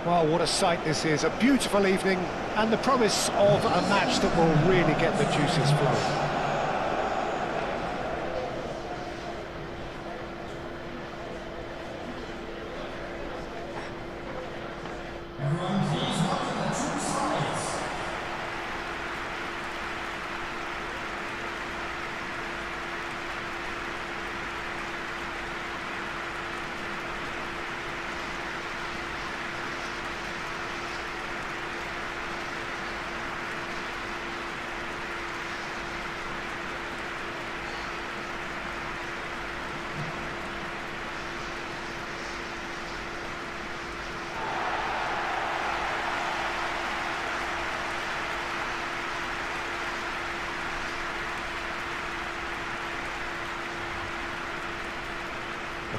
Well, what a sight this is. A beautiful evening and the promise of a match that will really get the juices flowing.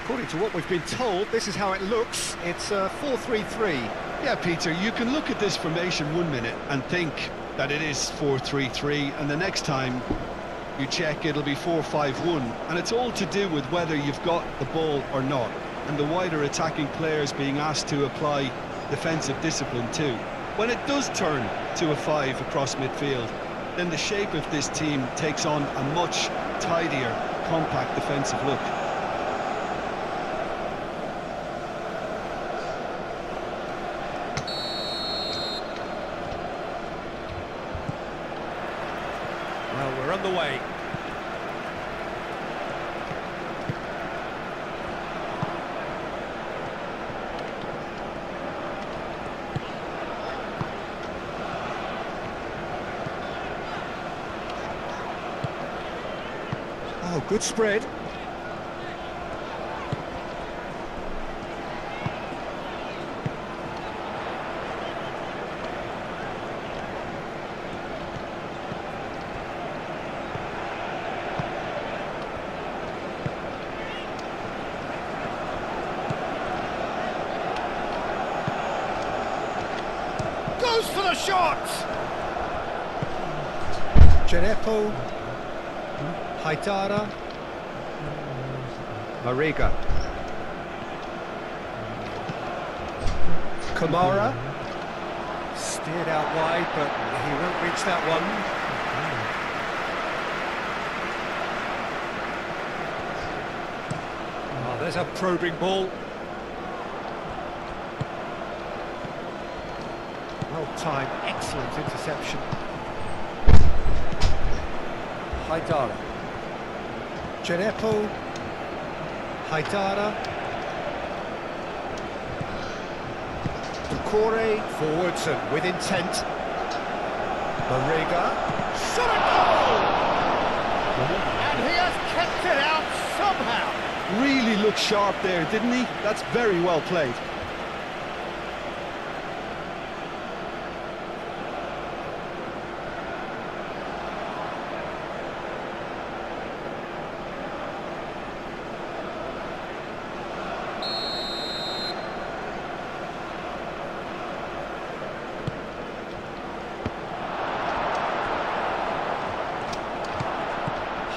According to what we've been told, this is how it looks. It's 4-3-3. Yeah, Peter, you can look at this formation 1 minute and think that it is 4-3-3, and the next time you check it'll be 4-5-1, and it's all to do with whether you've got the ball or not, and the wider attacking players being asked to apply defensive discipline too. When it does turn to a 5 across midfield, then the shape of this team takes on a much tidier, compact defensive look. Well, we're on the way. Oh, good spread. Goes for the shot! Genepo, Haidara, Mariga, Kamara, steered out wide, but he won't reach that one. Oh, there's a probing ball. Well-timed, excellent interception. Haidara. Genepo. Haidara. Ducore forwards and with intent. Mariga. Shot a goal! And he has kept it out somehow. Really looked sharp there, didn't he? That's very well played.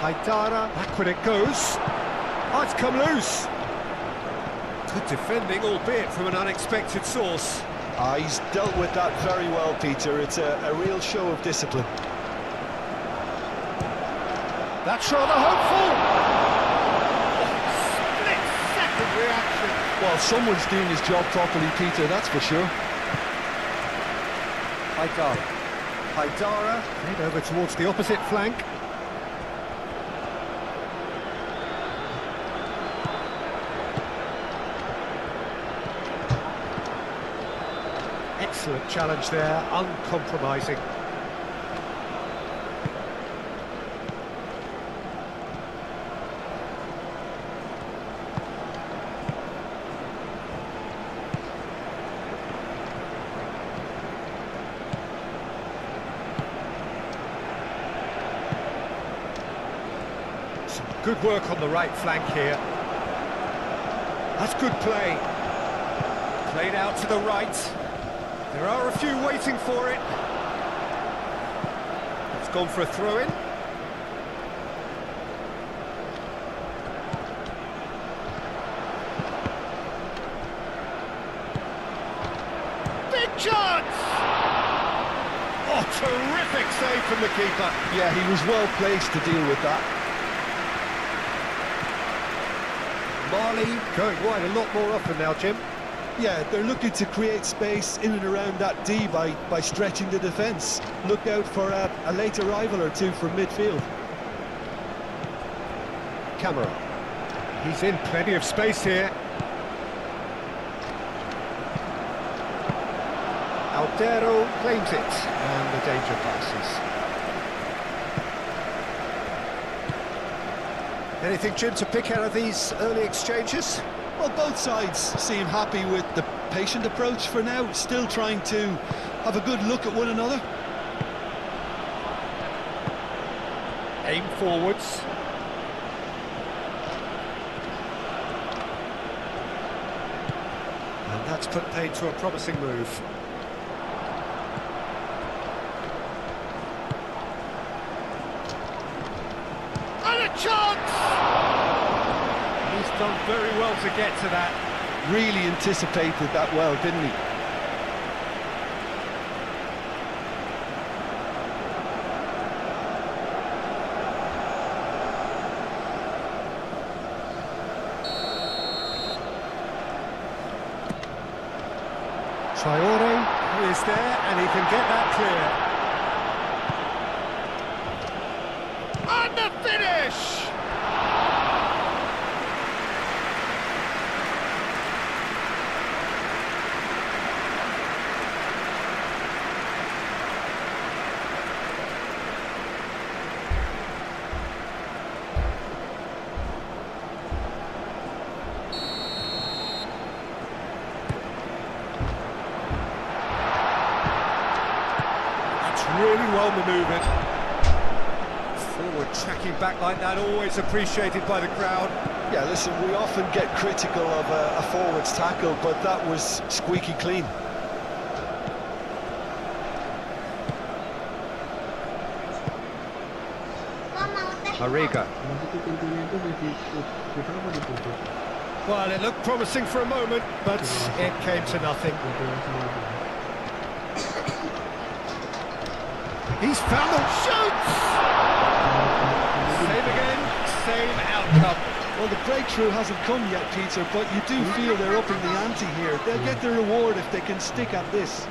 Haidara, back when it goes. Oh, it's come loose. Good defending, albeit from an unexpected source. He's dealt with that very well, Peter. It's a real show of discipline. That's rather hopeful. Split-second reaction. Well, someone's doing his job properly, Peter, that's for sure. Haidara, played over towards the opposite flank. Excellent challenge there, uncompromising. Some good work on the right flank here. That's good play. Played out to the right. There are a few waiting for it. It's gone for a throw-in. Chance! Oh, terrific save from the keeper. Yeah, he was well placed to deal with that. Marley going wide a lot more often now, Jim. Yeah, they're looking to create space in and around that D by stretching the defence. Look out for a late arrival or two from midfield. Camera. He's in plenty of space here. Altero claims it, and the danger passes. Anything, Jim, to pick out of these early exchanges? Well, both sides seem happy with the patient approach for now, still trying to have a good look at one another. Aim forwards. And that's put paid to a promising move. And a chance! He's done very well to get to that. Really anticipated that well, didn't he? Traore is there, and he can get that clear. And the finish! Really well manoeuvred. Forward tracking back like that, always appreciated by the crowd. Yeah, listen, we often get critical of a forward's tackle, but that was squeaky clean. Mariga. Well, it looked promising for a moment, but it came to nothing. He's found the shoots! Same again, same outcome. Well, the breakthrough hasn't come yet, Peter, but you do feel they're upping the ante here. They'll get their reward if they can stick at this.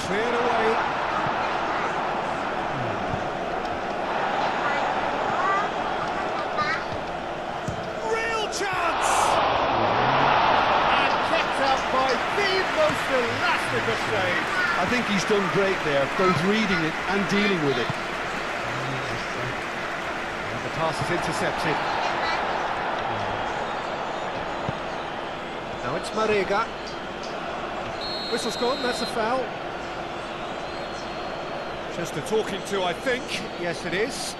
Cleared away. Chance! And kept out by the most elastic of saves. I think he's done great there, both reading it and dealing with it. And the pass is intercepted. Now it's Mariga. Whistle's gone, that's a foul. Just a talking to, I think. Yes, it is.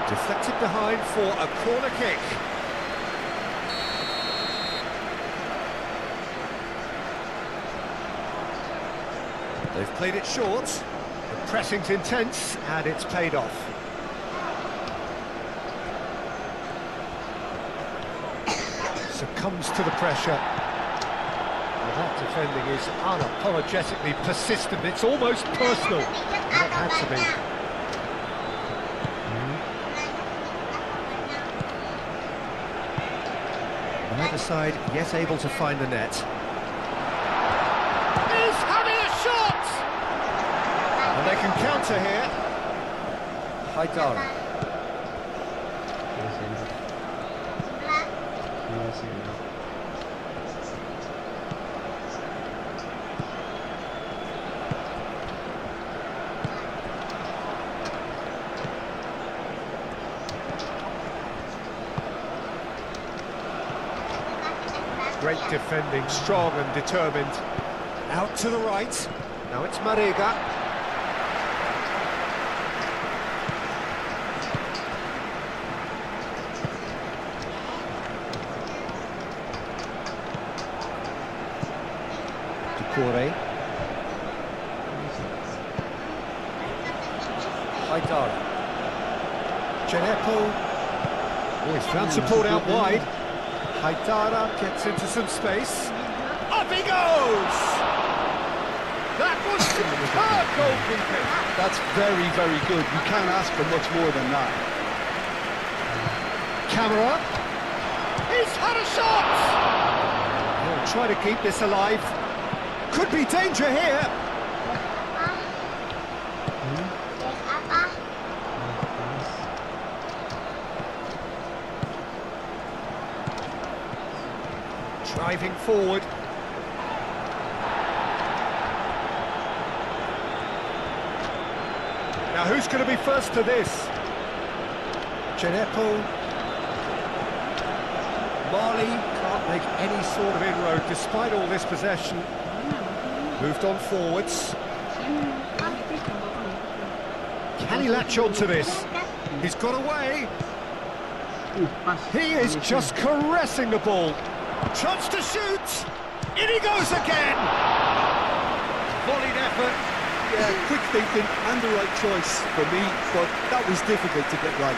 Deflected behind for a corner kick. They've played it short. The pressing's intense, and it's paid off. Succumbs to the pressure. Well, that defending is unapologetically persistent. It's almost personal. And it had to be. Either side yet able to find the net. He's having a shot! And they can counter here. Haidara. great defending, strong and determined. Out to the right. Now it's Marega. Corey. Haidara. Genepo. Oh, he's found support out wide. Haidara gets into some space. Up he goes! That was superb goalkeeping. That's very, very good. You can't ask for much more than that. Camera. He's had a shot! He'll try to keep this alive. Could be danger here. Driving forward. Now who's going to be first to this? Genepo. Mali can't make any sort of inroad despite all this possession. Moved on forwards. Can he latch on to this? He's got away. He is just caressing the ball. Chance to shoot. In he goes again. Volleyed effort. Yeah, quick thinking and the right choice for me, but that was difficult to get right.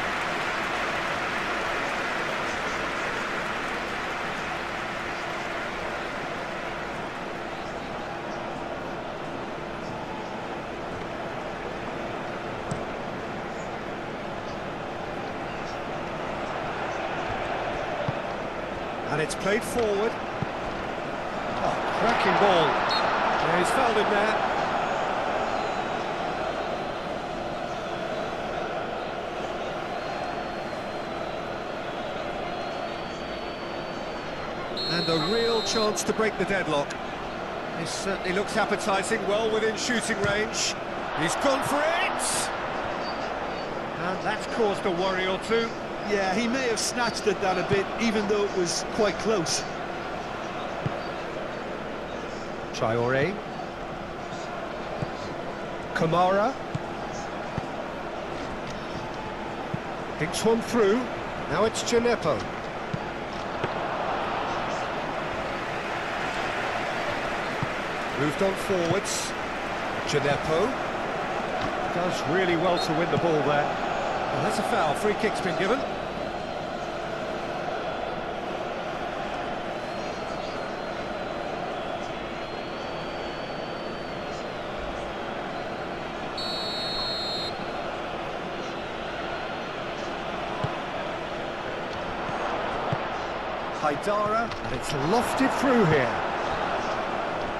And it's played forward. Oh, cracking ball. Yeah, he's fouled him there. And a real chance to break the deadlock. This certainly looks appetising, well within shooting range. He's gone for it! And that's caused a worry or two. Yeah, he may have snatched at that a bit, even though it was quite close. Traore. Kamara. Thinks one through. Now it's Genepo. Moved on forwards. Genepo. Does really well to win the ball there. Well, that's a foul. Free kick's been given. Haidara, and it's lofted through here.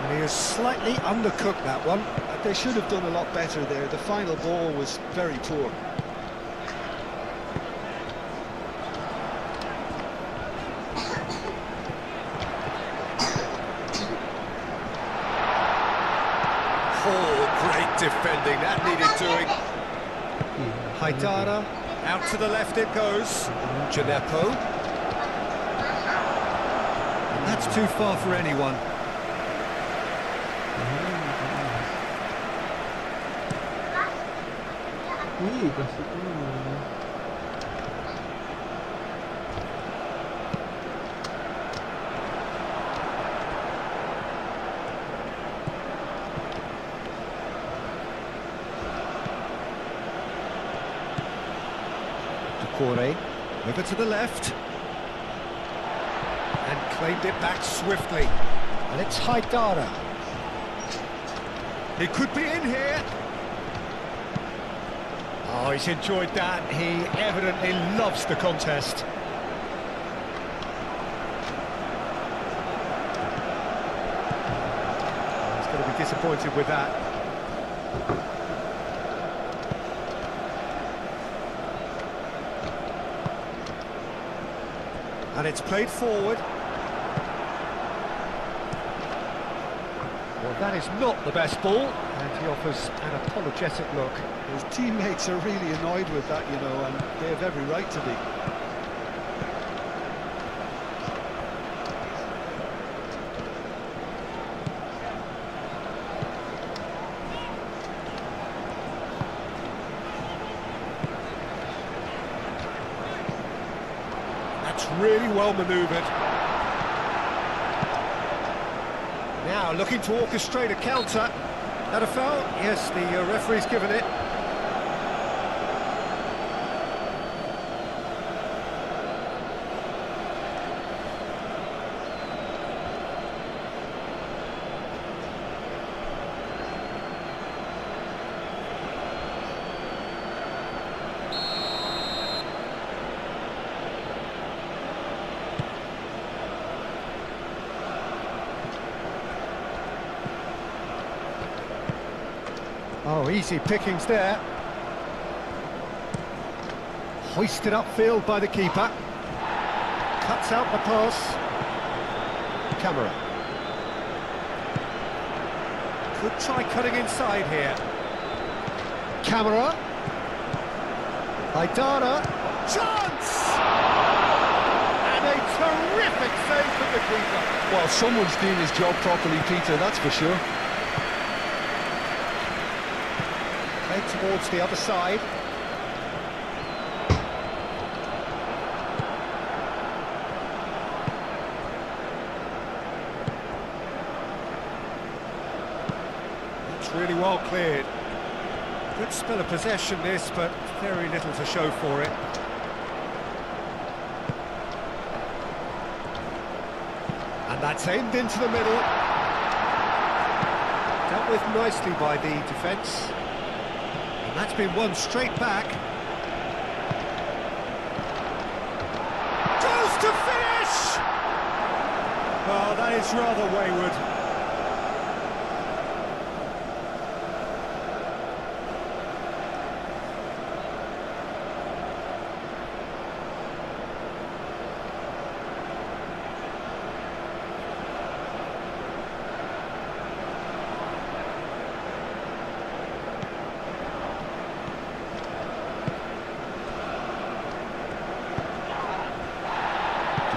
And he has slightly undercooked that one. They should have done a lot better there. The final ball was very poor. Oh, great defending. That needed doing. Haidara, out to the left it goes. Genepo. And that's too far for anyone. Corey, over to the left, and claimed it back swiftly, and it's Haidara. He could be in here. Oh, he's enjoyed that. He evidently loves the contest. He's going to be disappointed with that. And it's played forward. Well, that is not the best ball, and he offers an apologetic look. His teammates are really annoyed with that, you know, and they have every right to be. really well manoeuvred. Now looking to orchestrate a counter. That a foul? Yes, the referee's given it. Oh, easy pickings there. Hoisted upfield by the keeper. Cuts out the pass. Camera. Could try cutting inside here. Camera. Haidara. Chance! And a terrific save from the keeper. Well, someone's doing his job properly, Peter, that's for sure. Played towards the other side. It's really well cleared. Good spell of possession this, but very little to show for it. And that's aimed into the middle. Dealt with nicely by the defence. And that's been won straight back. Goes to finish! Oh, that is rather wayward.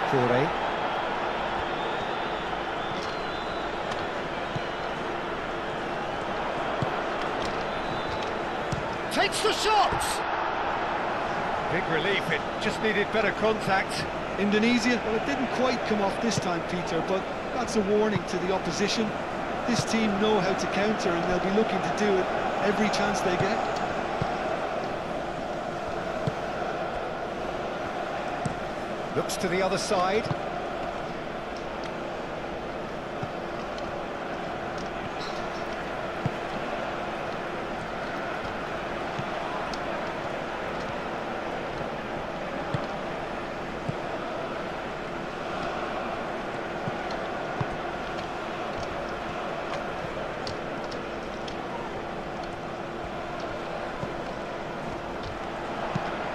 Corey. Takes the shot! Big relief, it just needed better contact. Indonesia, well, it didn't quite come off this time, Peter, but that's a warning to the opposition. This team know how to counter and they'll be looking to do it every chance they get. Looks to the other side.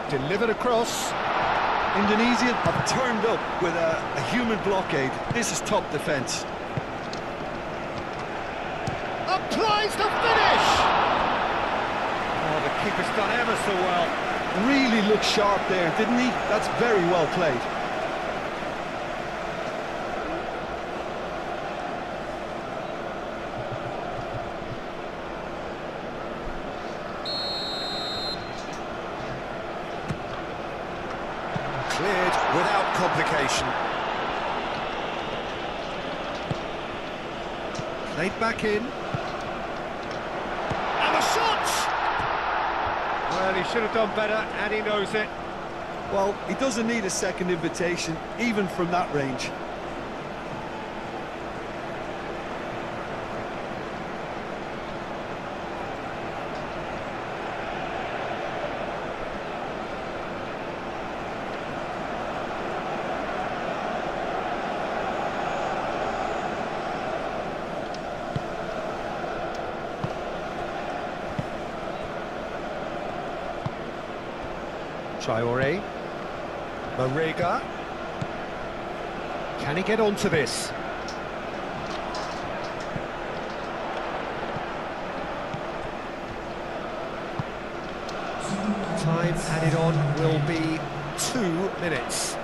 Delivered across. Indonesia have turned up with a human blockade. This is top defence. Applies the finish! Oh, the keeper's done ever so well. Really looked sharp there, didn't he? That's very well played. Cleared without complication. Played back in. And a shot! Well, he should have done better, and he knows it. Well, he doesn't need a second invitation, even from that range. Traore. Marega. Can he get onto this? Time added on will be 2 minutes.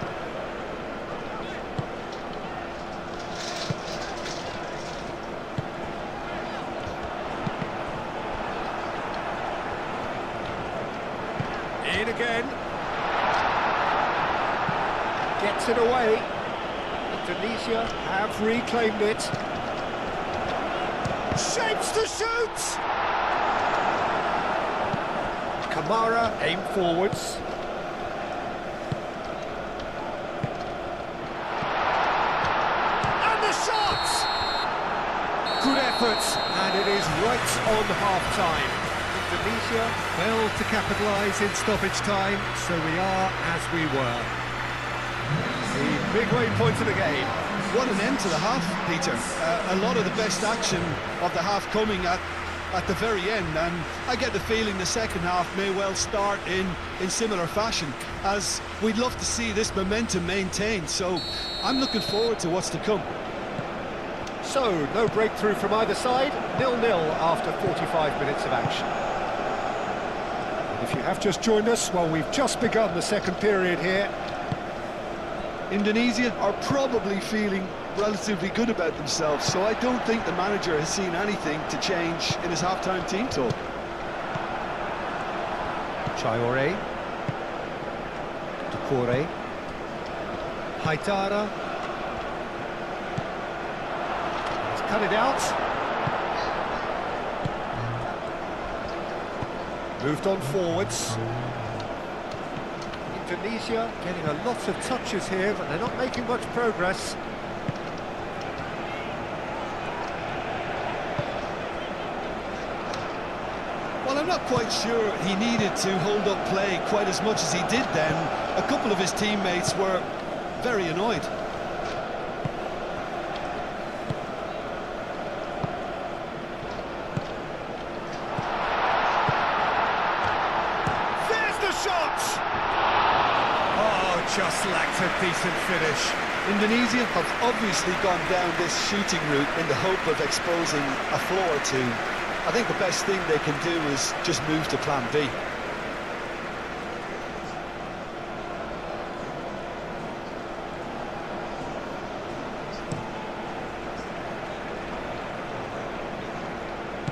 In again. gets it away. Indonesia have reclaimed it. Shapes to shoot! Kamara aim forwards. And the shot! Good effort, and it is right on half-time. Indonesia failed to capitalise in stoppage time, so we are as we were. The midway point of the game. What an end to the half, Peter. A lot of the best action of the half coming at the very end, and I get the feeling the second half may well start in similar fashion, as we'd love to see this momentum maintained, so I'm looking forward to what's to come. So, no breakthrough from either side, 0-0 after 45 minutes of action. And if you have just joined us, well, we've just begun the second period here. Indonesia are probably feeling relatively good about themselves, so I don't think the manager has seen anything to change in his half-time team talk. Traore, Decore, Haidara, he's cut it out, moved on forwards. Indonesia getting a lot of touches here, but they're not making much progress. Well, I'm not quite sure he needed to hold up play quite as much as he did then. A couple of his teammates were very annoyed. There's the shot! Oh, just lacked a decent finish. Indonesia have obviously gone down this shooting route in the hope of exposing a flaw or two. I think the best thing they can do is just move to plan B.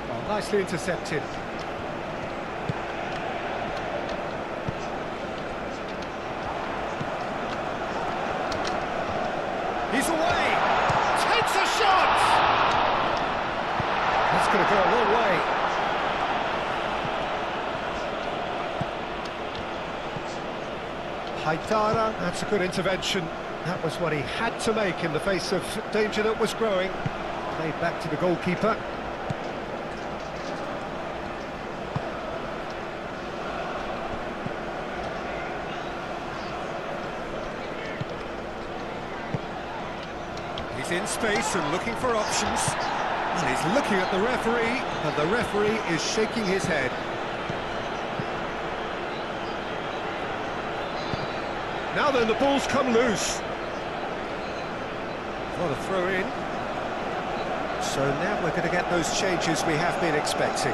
Oh, nicely intercepted. He's away! Takes a shot! That's going to go a long way. Haidara, that's a good intervention. That was what he had to make in the face of danger that was growing. Played back to the goalkeeper. He's in space and looking for options. And he's looking at the referee, and the referee is shaking his head. Now then, the ball's come loose. What a throw in. So now we're going to get those changes we have been expecting.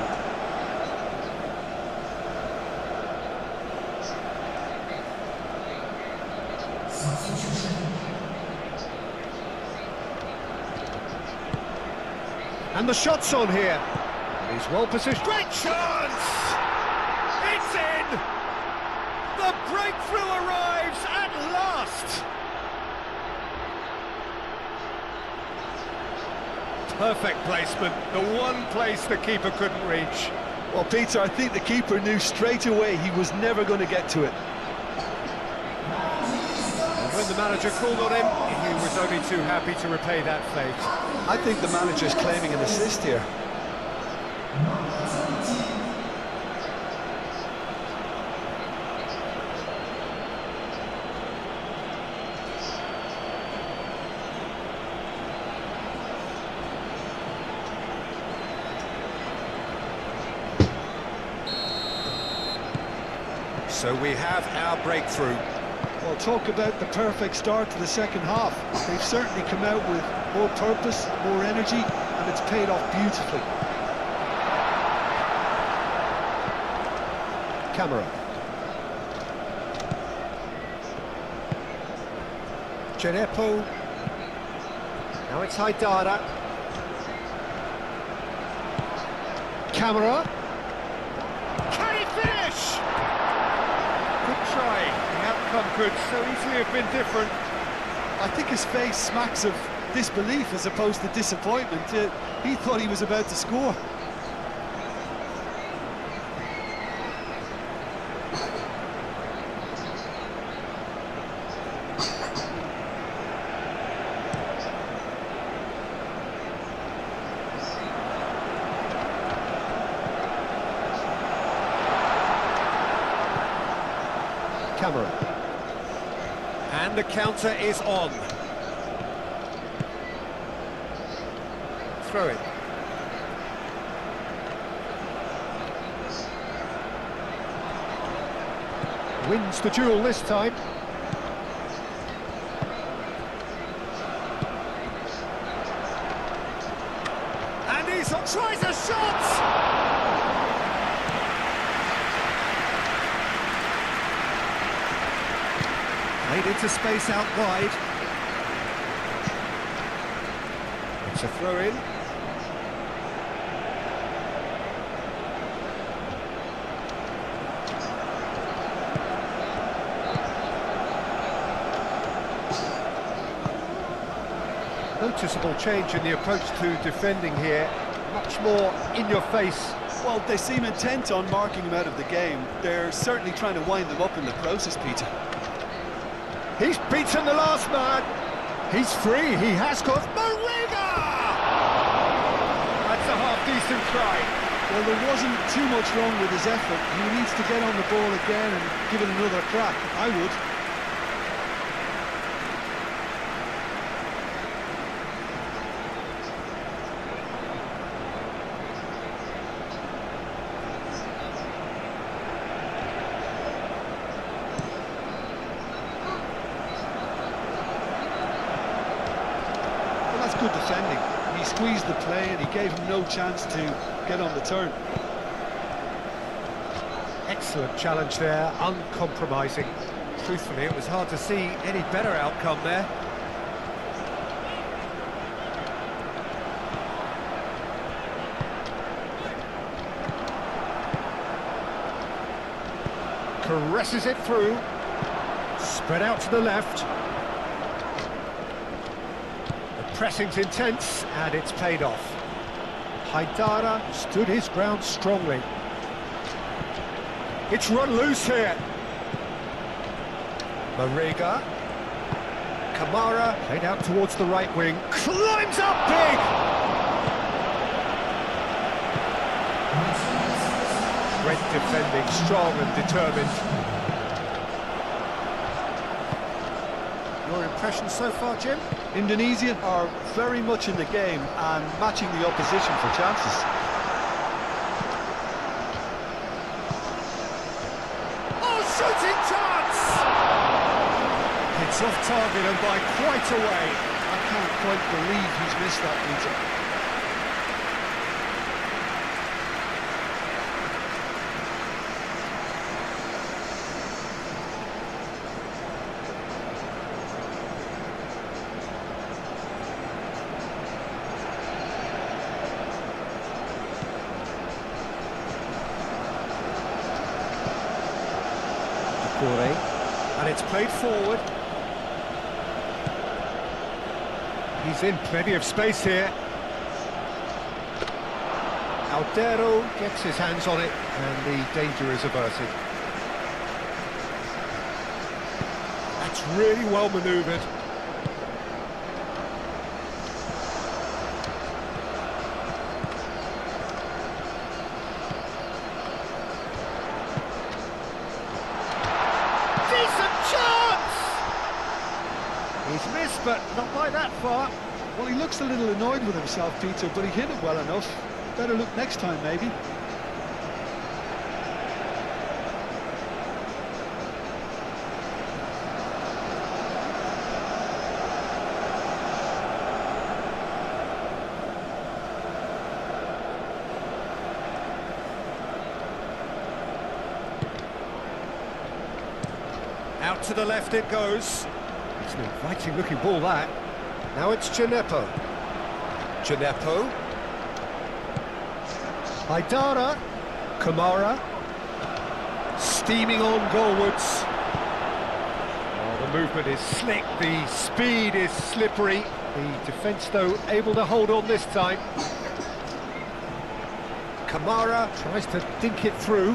And the shot's on here. He's well positioned. Great chance! It's in! The breakthrough arrives at last! Perfect placement, the one place the keeper couldn't reach. Well, Peter, I think the keeper knew straight away he was never going to get to it. And when the manager called on him, he was only too happy to repay that fate. I think the manager's claiming an assist here. So we have our breakthrough. Well, talk about the perfect start to the second half. They've certainly come out with more purpose, more energy, and it's paid off beautifully. Camera. Genepo. Now it's Haidara. Camera. Can he finish? Good try. The outcome could so easily have been different. I think his face smacks of disbelief as opposed to disappointment. He thought he was about to score. Camera. And the counter is on. Throw it. Wins the duel this time. And he tries a shot! Played into space out wide. It's a throw-in. Noticeable change in the approach to defending here. Much more in your face. Well, they seem intent on marking him out of the game. They're certainly trying to wind him up in the process, Peter. He's beaten the last man. He's free. He has got Mariga! That's a half-decent try. Well, there wasn't too much wrong with his effort. He needs to get on the ball again and give it another crack. I would. Good defending. He squeezed the play and he gave him no chance to get on the turn. Excellent challenge there, uncompromising. Truthfully, it was hard to see any better outcome there. Caresses it through. Spread out to the left. Pressing's intense, and it's paid off. Haidara stood his ground strongly. It's run loose here. Mariga. Kamara played out towards the right wing. Climbs up big! Great defending, strong and determined. Your impression so far, Jim? Indonesia are very much in the game and matching the opposition for chances. Oh, shooting chance! It's off target and by quite a way. I can't quite believe he's missed that, Peter. And it's played forward. He's in plenty of space here. Aldero gets his hands on it and the danger is averted. That's really well manoeuvred. He's missed, but not by that far. Well, he looks a little annoyed with himself, Peter, but he hit it well enough. Better look next time, maybe. Out to the left it goes. It's an inviting looking ball, that. Now it's Gineppo. Gineppo. Haidara. Kamara. Steaming on goalwards. movement is slick, the speed is slippery. The defence, though, able to hold on this time. Kamara tries to dink it through.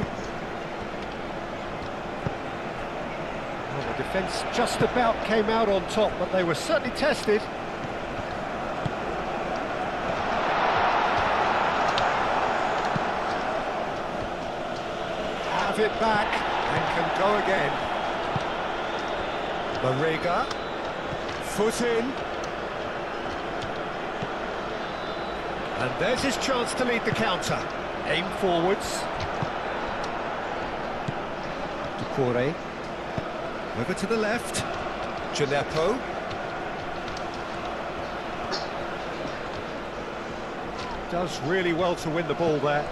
Well, the defence just about came out on top, but they were certainly tested. Have it back and can go again. Marega, foot in. And there's his chance to lead the counter. Aim forwards. Ducore. Over to the left. Gineppo. Does really well to win the ball there.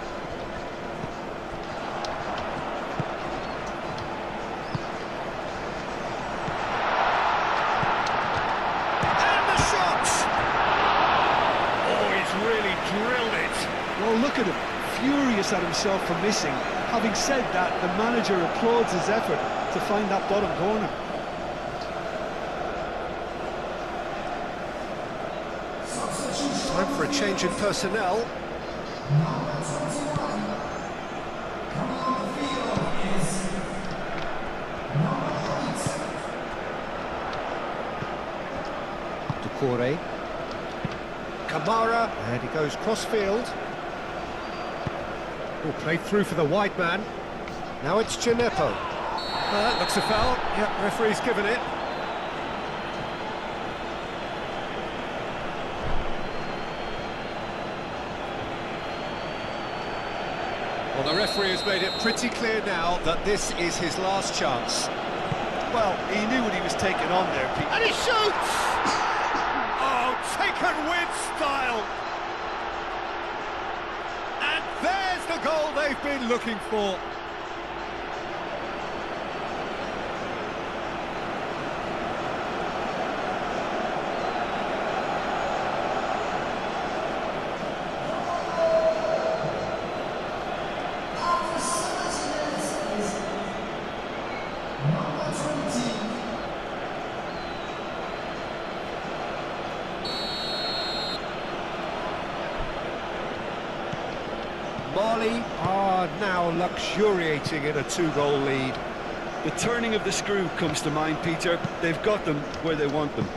Well, look at him, furious at himself for missing. Having said that, the manager applauds his effort to find that bottom corner. Time for a change in personnel. Ducore. Kamara, and he goes cross-field. Oh, played through for the wide man. Now it's Gineppo. That looks a foul. Yep, referee's given it. Well, the referee has made it pretty clear now that this is his last chance. Well, he knew what he was taking on there, Pete. And he shoots! Oh, taken with style! And there's the goal they've been looking for. Mali are now luxuriating in a two-goal lead. The turning of the screw comes to mind, Peter. They've got them where they want them.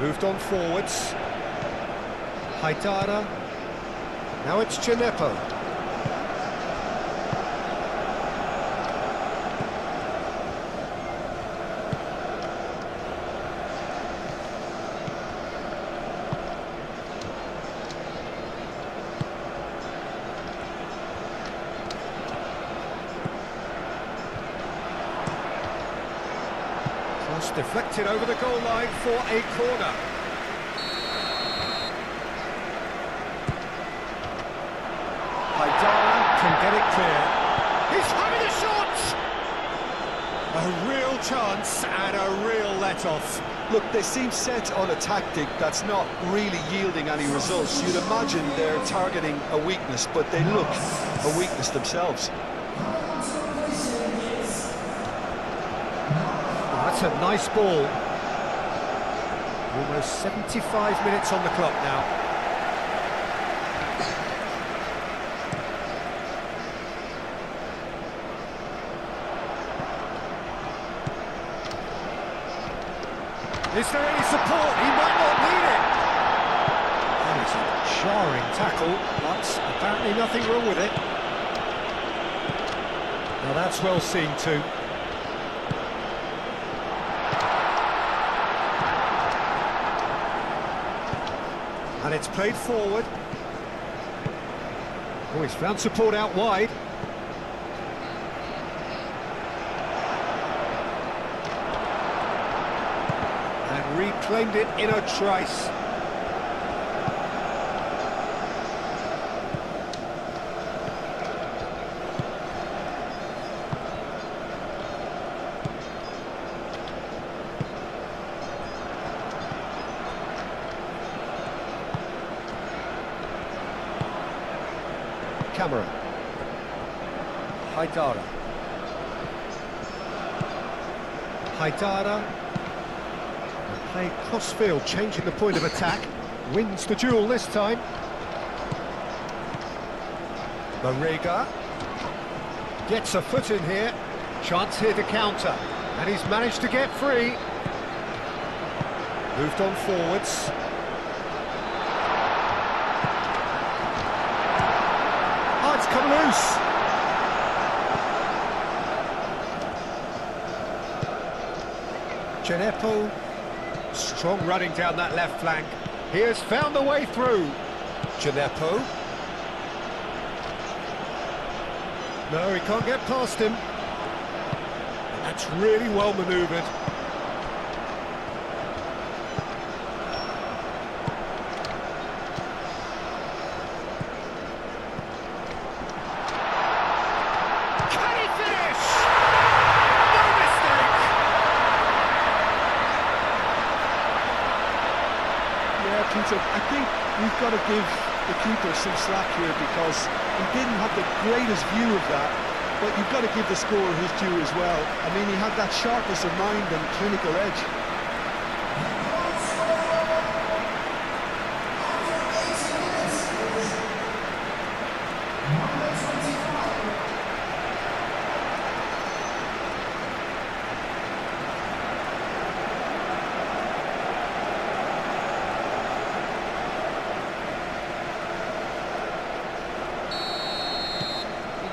Moved on forwards. Haidara. Now it's Gineppo. Cross deflected over the goal line for a corner. Haidara can get it clear. He's having a shot! A real chance and a real let-off. Look, they seem set on a tactic that's not really yielding any results. You'd imagine they're targeting a weakness, but they look a weakness themselves. That's a nice ball. Almost 75 minutes on the clock now. Is there any support? He might not need it. That is a jarring tackle, but apparently nothing wrong with it. Now that's well seen too. And it's played forward. Oh, he's found support out wide. And reclaimed it in a trice. Camera. Haidara. Haidara. Played cross-field, changing the point of attack. Wins the duel this time. Marega. Gets a foot in here. Chance here to counter. And he's managed to get free. Moved on forwards. Oh, it's come loose. Genepo, strong running down that left flank. He has found the way through. Genepo. No, he can't get past him. That's really well manoeuvred. Peter, I think we've got to give the keeper some slack here because he didn't have the greatest view of that, but you've got to give the scorer his due as well. I mean, he had that sharpness of mind and clinical edge.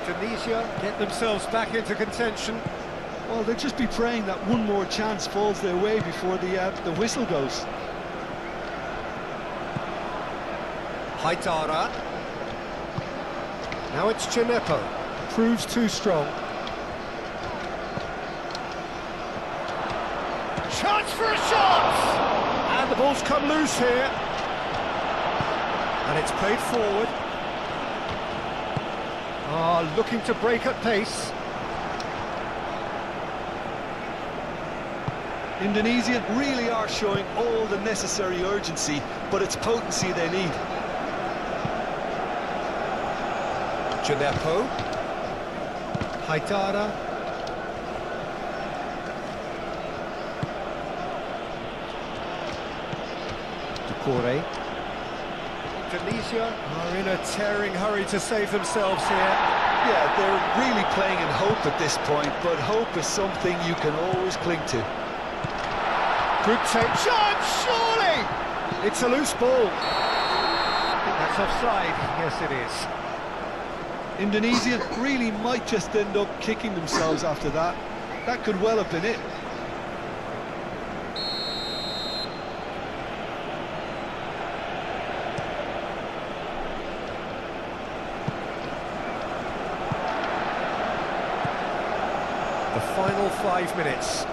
Indonesia get themselves back into contention. Well, they'll just be praying that one more chance falls their way before the whistle goes. Haidara. Now it's Genepo. Proves too strong. Chance for a shot! And the ball's come loose here. And it's played forward. Looking to break at pace. Indonesia really are showing all the necessary urgency, but it's potency they need. Genepo. Haidara. Decore. Indonesia are in a tearing hurry to save themselves here. Yeah, they're really playing in hope at this point, but hope is something you can always cling to. Good take. Chance, surely! It's a loose ball. I think that's offside. Yes, it is. Indonesia really might just end up kicking themselves after that. That could well have been it. The final 5 minutes.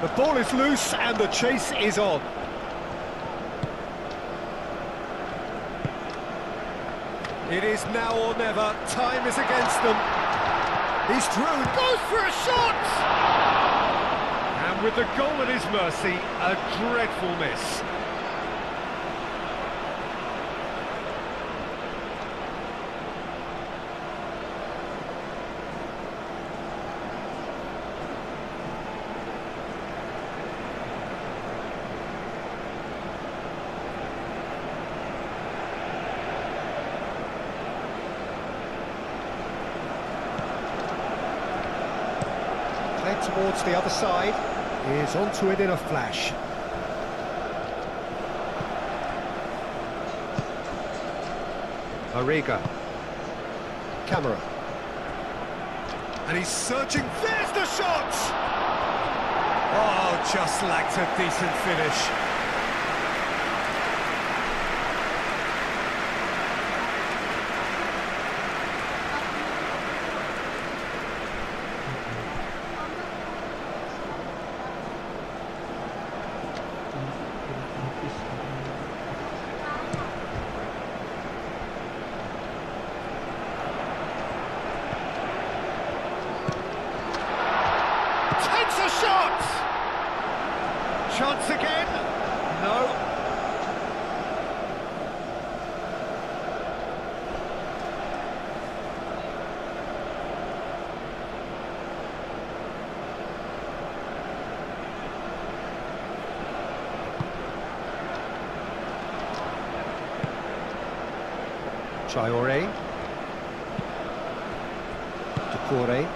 The ball is loose and the chase is on. It is now or never. Time is against them. He's through, goes for a shot! And with the goal at his mercy, a dreadful miss. Towards the other side, is onto it in a flash. Marega. Camera. And he's searching, there's the shot! Oh, just lacked a decent finish. Takes a shot! Chance again? No. Traoré. Doucouré.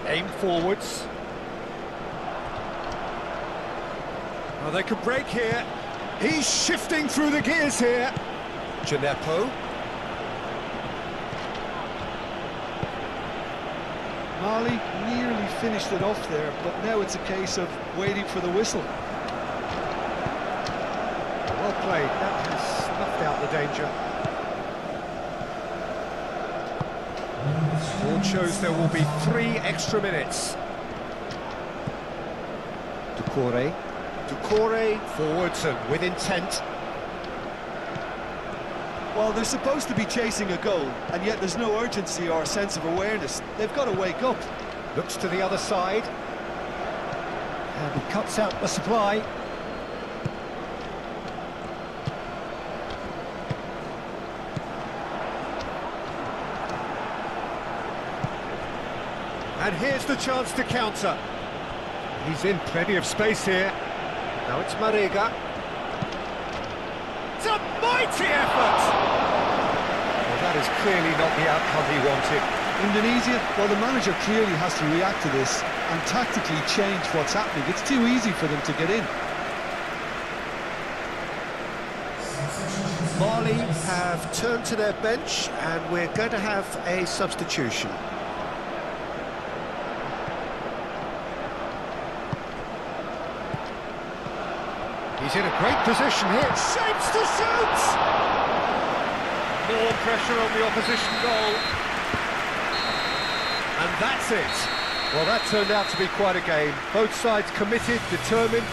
Aim forwards. Oh, they could break here. He's shifting through the gears here. Gineppo. Mali nearly finished it off there, but now it's a case of waiting for the whistle. Well played, that has snuffed out the danger. All shows there will be 3 extra minutes. Doucouré. Doucouré forwards and with intent. Well, they're supposed to be chasing a goal, and yet there's no urgency or sense of awareness. They've got to wake up. Looks to the other side. And he cuts out the supply. And here's the chance to counter. He's in plenty of space here. Now it's Marega. It's a mighty effort! Well, that is clearly not the outcome he wanted. Indonesia, well, the manager clearly has to react to this and tactically change what's happening. It's too easy for them to get in. Mali have turned to their bench and we're going to have a substitution. He's in a great position here, shapes to shoot! More pressure on the opposition goal. And that's it. Well, that turned out to be quite a game. Both sides committed, determined.